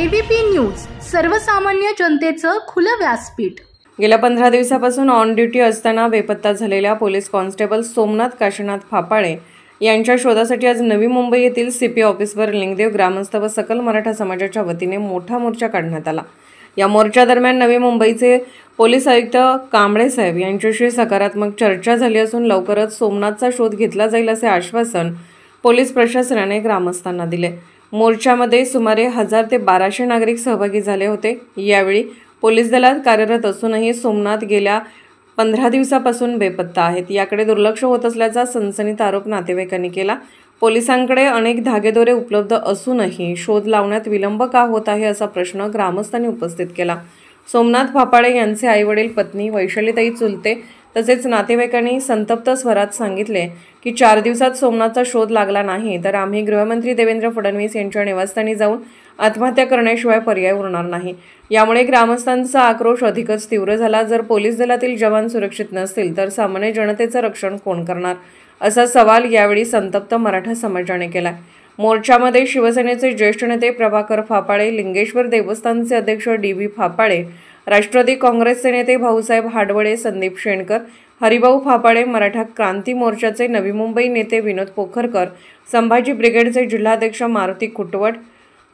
ABP news, सर्वसामान्य जनतेचं खुलं व्यासपीठ। गेल्या 15 दिवसापासून ऑन ड्युटी असताना बेपत्ता झालेल्या पोलीस कॉन्स्टेबल सोमनाथ काशीनाथ फापाळे यांच्या शोधासाठी आज नवी मुंबई येथील CP ऑफिसवर लिंगदेव ग्रामस्थ व सकल मराठा समाजाच्या वतीने मोठा मोर्चा काढण्यात आला। या मोर्चा दरम्यान नवी मुंबईचे पोलीस आयुक्त कांबळे साहेब यांच्याशी सकारात्मक चर्चा झाली असून लवकरच सोमनाथचा शोध घेतला जाईल असे आश्वासन पोलीस प्रशासनाने ग्रामस्थांना दिले। मोर्चामध्ये सुमारे 1000 ते 1200 नागरिक सहभागी झाले होते। यावेळी पोलीस दलात कार्यरत असूनही सोमनाथ गेल्या 15 दिवसापासून बेपत्ता आहेत। याकडे दुर्लक्ष होत असल्याचा सनसनीत आरोप नातेवाईकांनी केला। पोलिसांकडे अनेक धागेदोरे उपलब्ध असूनही शोध लावण्यात विलंब का होत आहे असा प्रश्न ग्रामस्थांनी उपस्थित केला। सोमनाथ फापाळे यांचे आईवडील, पत्नी वैशालीताई चुलते तसेच नातेवाईकांनी संतप्त स्वरात सांगितले की 4 दिवसात सोमनाथचा शोध लागला नाही तर आम्ही गृहमंत्री देवेंद्र फडणवीस यांच्या निवासस्थानी जाऊन आत्महत्या करण्याशिवाय पर्याय उरणार नाही। यामुळे ग्रामस्थांचा आक्रोश अधिकच तीव्र झाला। जर पोलीस दलातील जवान सुरक्षित नसतील तर सामान्य जनतेचं रक्षण कोण करणार असा सवाल यावेळी संतप्त मराठा समाजाने केला। मोर्चामध्ये शिवसेनेचे ज्येष्ठ नेते प्रभाकर फापाळे, लिंगेश्वर देवस्थानचे अध्यक्ष DB फापाळे, राष्ट्रवादी काँग्रेसचे नेते भाऊसाहेब हाडवळे, संदीप शेणकर, हरिभाऊ फापाळे, मराठा क्रांती मोर्चाचे नवी मुंबई नेते विनोद पोखरकर, संभाजी ब्रिगेडचे जिल्हाध्यक्ष मारुती कुटवट,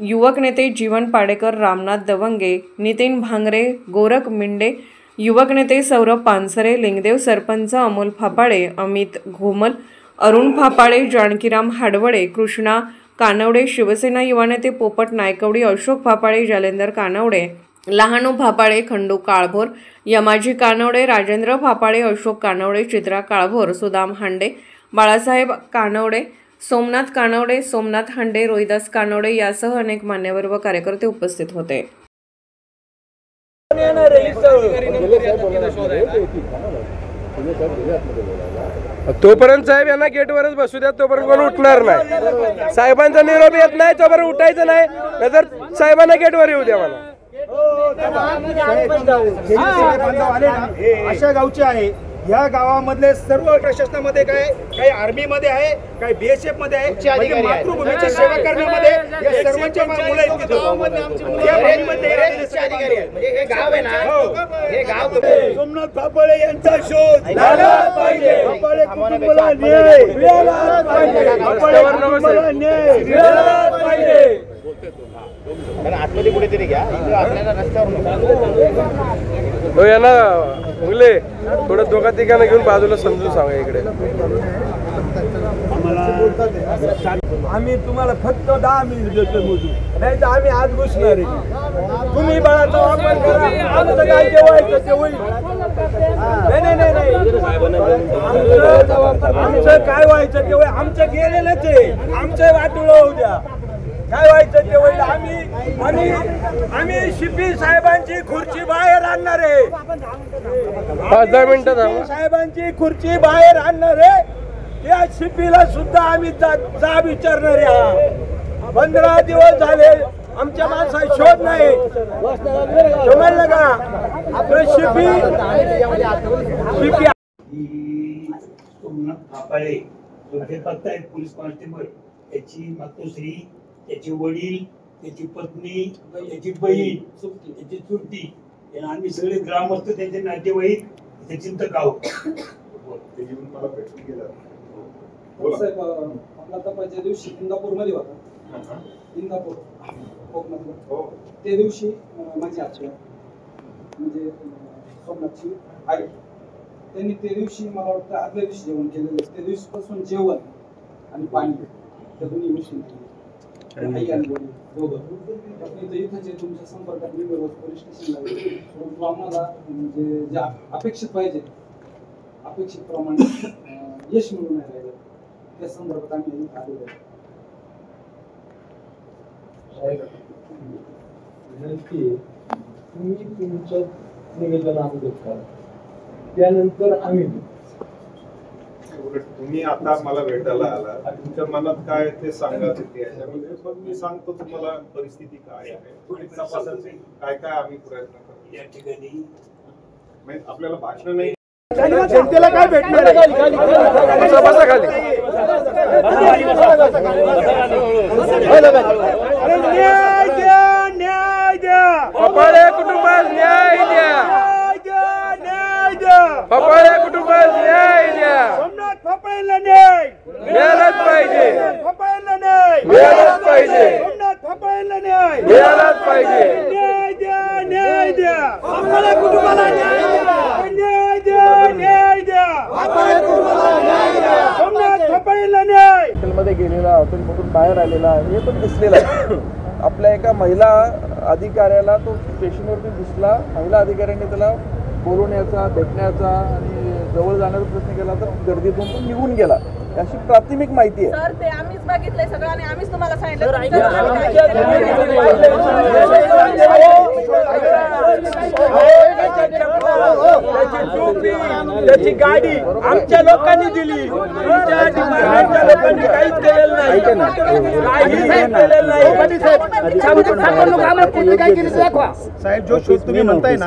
युवक नेते जीवन पाडेकर, रामनाथ दवंगे, नितीन भांगरे, गोरख मिंडे, युवक नेते सौरभ पानसरे, लिंगदेव सरपंच अमोल फापाळे, अमित घोमल, अरुण फापाळे, जानकीराम हाडवळे, कृष्णा कानवडे, शिवसेना युवा नेते पोपट नायकवडी, अशोक फापाळे, जालेंदर कानवडे, लहानू फापाळे, खंडू काळभोर, यमाजी कानवडे, राजेंद्र फापाळे, अशोक कानवडे, चित्रा काळभोर, सुदाम हांडे, बाळासाहेब कानवडे, सोमनाथ कानवडे, सोमनाथ हांडे, रोहिदास कानवडे यासह अनेक मान्यवर व कार्यकर्ते उपस्थित होते। तोपर्यंत साहेब यांना गेटवरच बसू द्या, तोपर्यंत कोण उठणार नाही। साहेबांचा निरोप येत नाही तोपर्यंत उठायचं नाही, नाहीतर साहेबांना गेटवर येऊ द्या मला। अशा गावचे आहे, या गावामधले सर्व प्रशासनामध्ये काही आर्मी मध्ये आहे, काही BSF मध्ये आहे, म्हणजे मातृभूमीची सेवा करण्यामध्ये या सर्वांच्या मुलं आहेत तिथं। हे गाव आहे ना, हे गाव सोमनाथ फापाळे यांचा शोध लागलाच पाहिजे। फापाळे कुटुंबाला न्याय मिळालाच पाहिजे। फापाळे कुटुंबाला न्याय मिळालाच पाहिजे। आतमध्ये कुठेतरी घ्या, आपल्याला रस्त्यावर यांना मुले थोडं दोघा तिघांना घेऊन बाजूला समजून सांगा इकडे। आम्ही तुम्हाला फक्त 10 मिनिट देतो मोजून, नाही तर आम्ही आज घुसणार आहे। तुम्ही बाळाचा वापर करा, आमचं काय जेवायचं ते होईल। नाही आमचं काय व्हायचं ते होईल, आमचं गेलेलंच आहे, आमचं वाटुळं होऊ द्या, काय व्हायचं ते होईल। आम्ही CP साहेबांची खुर्ची बाहेर आणणार आहे, 5-10 मिनिटं साहेबांची खुर्ची बाहेर आणणार आहे। त्या CPला सुद्धा आम्ही जा विचारणार आहे। 15 दिवस झाले आमच्या माणसाचा शोध नाही, समजलं का? आपलं CP सोमनाथ फापाळे हे फक्त आहेत पोलीस कॉन्स्टेबल, त्याची मातोश्री, त्याचे वडील, त्याची पत्नी, त्याची बहीण, त्याची चुलती, आम्ही सगळे ग्रामस्थ, त्यांचे नातेवाईक, ते चिंतक आहोत। साहेब आपला तपासच्या दिवशी इंदापूरमध्ये होता, इंदापूर कोकणातला, त्या दिवशी माझी आत्या म्हणजे सोमनाथची आई, त्यांनी त्या दिवशी मला वाटतं आदल्या दिवशी जेवण केलेलं, त्या दिवशीपासून जेवण आणि पाणी त्या दोन्ही गोष्टी आई आणि वडील दोघं इथंच तुमच्या संपर्कात मी रोज पोलीस स्टेशनला परंतु आम्हाला म्हणजे ज्या अपेक्षित पाहिजे अपेक्षित प्रमाणे यश मिळून नाही राहिलं, त्या संदर्भात आम्ही आलेलो तुम्ही तुमचं निवेदन आम्ही देतो, त्यानंतर आम्ही तुम्ही आता मला भेटायला आला, तुमच्या मनात काय ते सांगा, पण मी सांगतो तुम्हाला परिस्थिती काय आहे, तपासाचे काय काय आम्ही प्रयत्न करतो। या ठिकाणी आपल्याला भाषण नाही, जनतेला काय भेटणार खाली हॉटेलमध्ये गेलेला, हॉटेलमधून बाहेर आलेला हे पण दिसलेलं आहे. आपल्या एका महिला अधिकाऱ्याला तो स्टेशनवरती दिसला, महिला अधिकाऱ्यांनी त्याला बोलवण्याचा, भेटण्याचा आणि जवळ जाण्याचा प्रयत्न केला, तर गर्दीतून तो निघून गेला, अशी प्राथमिक माहिती आहे. सर ते आम्हीच बघितलंय सगळं आणि आम्हीच तुम्हाला सांगितलं. त्याची गाडी आमच्या लोकांनी दिली, तुमच्या डिपार्टमेंटच्या लोकांनी काहीच केलेलं नाही, साहेब जो शोध तुम्ही म्हणताय ना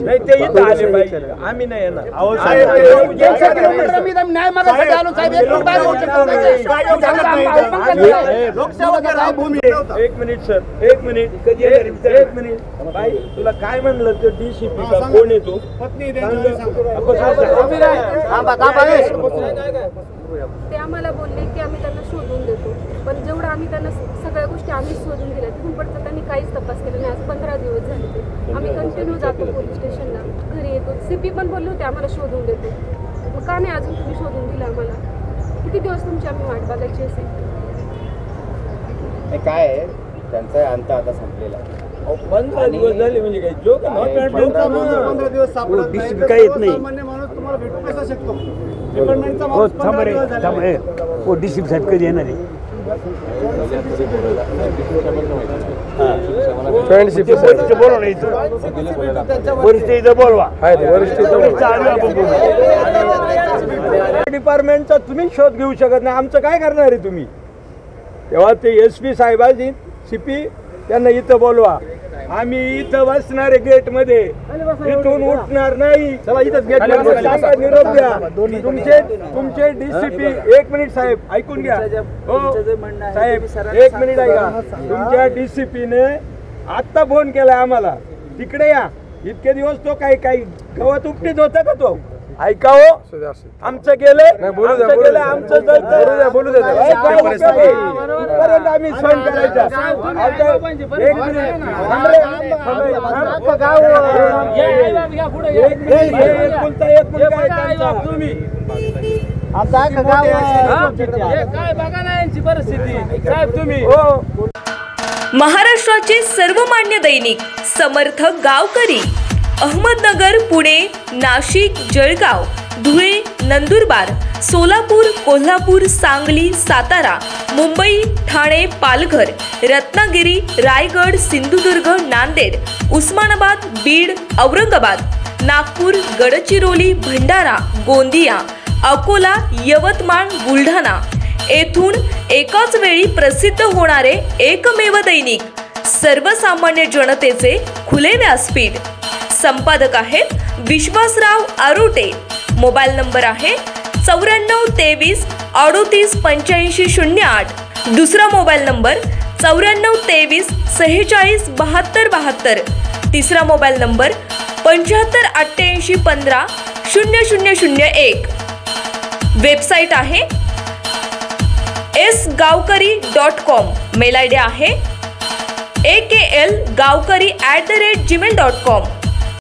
नाही, ते इथं आले पाहिजे, आम्ही नाही येणार. एक मिनिट सर, एक मिनिट बाई, तुला काय म्हणलं तर DCP का कोण येतो? ते आम्हाला बोलले की आम्ही त्यांना शोधून देतो, पण जेवढं आम्ही त्यांना सगळ्या गोष्टी आम्ही शोधून दिल्या तिथून पडतं त्यांनी काहीच तपास केला नाही. आज 15 दिवस झाले ते आम्ही कंटिन्यू जातो पोलीस स्टेशनला, घरी येतो. CP पण बोलले होते आम्हाला शोधून देतो, मग का नाही अजून तुम्ही शोधून दिलं आम्हाला? किती दिवस तुमची आम्ही वाट बघायची असेल? काय आहे त्यांचा अंत आता संपलेला आहे. 15 दिवस झाले म्हणजे काय जोक? 15 दिवस सापडत नाही, काय येत नाही. सामान्य माणूस तुम्हाला भेटू कसा शकतो? DCP साहेब कधी येणार आहे? डिपार्टमेंटचा तुम्ही शोध घेऊ शकत नाही, आमचं काय करणार आहे तुम्ही? तेव्हा ते SP साहेबांनी CP त्यांना इथं बोलवा, आम्ही इथं बसणार आहे गेट मध्ये, इथून उठणार नाही. चला इथंच गेट निरोप द्या. तुमचे DCP, एक मिनिट साहेब ऐकून घ्या. हो साहेब एक मिनिट ऐका. तुमच्या DCP ने आत्ता फोन केलाय आम्हाला, तिकडे या. इतके दिवस तो काही गवत उपटीत होता का तो? ऐकावं, आमचं गेले, बोलू द्या, आमचं बोलू द्या, आम्ही सहन करायचा. एक मिनिट तुम्ही काय बघा ना यांची परिस्थिती साहेब तुम्ही. महाराष्ट्राचे सर्वमान्य दैनिक समर्थ गावकरी अहमदनगर, पुणे, नाशिक, जळगाव, धुळे, नंदुरबार, सोलापूर, कोल्हापूर, सांगली, सातारा, मुंबई, ठाणे, पालघर, रत्नागिरी, रायगड, सिंधुदुर्ग, नांदेड, उस्मानाबाद, बीड, औरंगाबाद, नागपूर, गडचिरोली, भंडारा, गोंदिया, अकोला, यवतमाळ, बुलढाणा येथून एकाच वेळी प्रसिद्ध होणारे एकमेव दैनिक सर्वसामान्य जनतेचे खुले व्यासपीठ. संपादक आहेत विश्वासराव आरोटे. मोबाईल नंबर आहे 9423 38 85 08. दुसरा मोबाईल नंबर 9423 46 72 72. तिसरा मोबाईल नंबर 75 88 15 0001. वेबसाईट आहे sgavkari.com. मेल ID आहे AKLgavkari@gmail.com.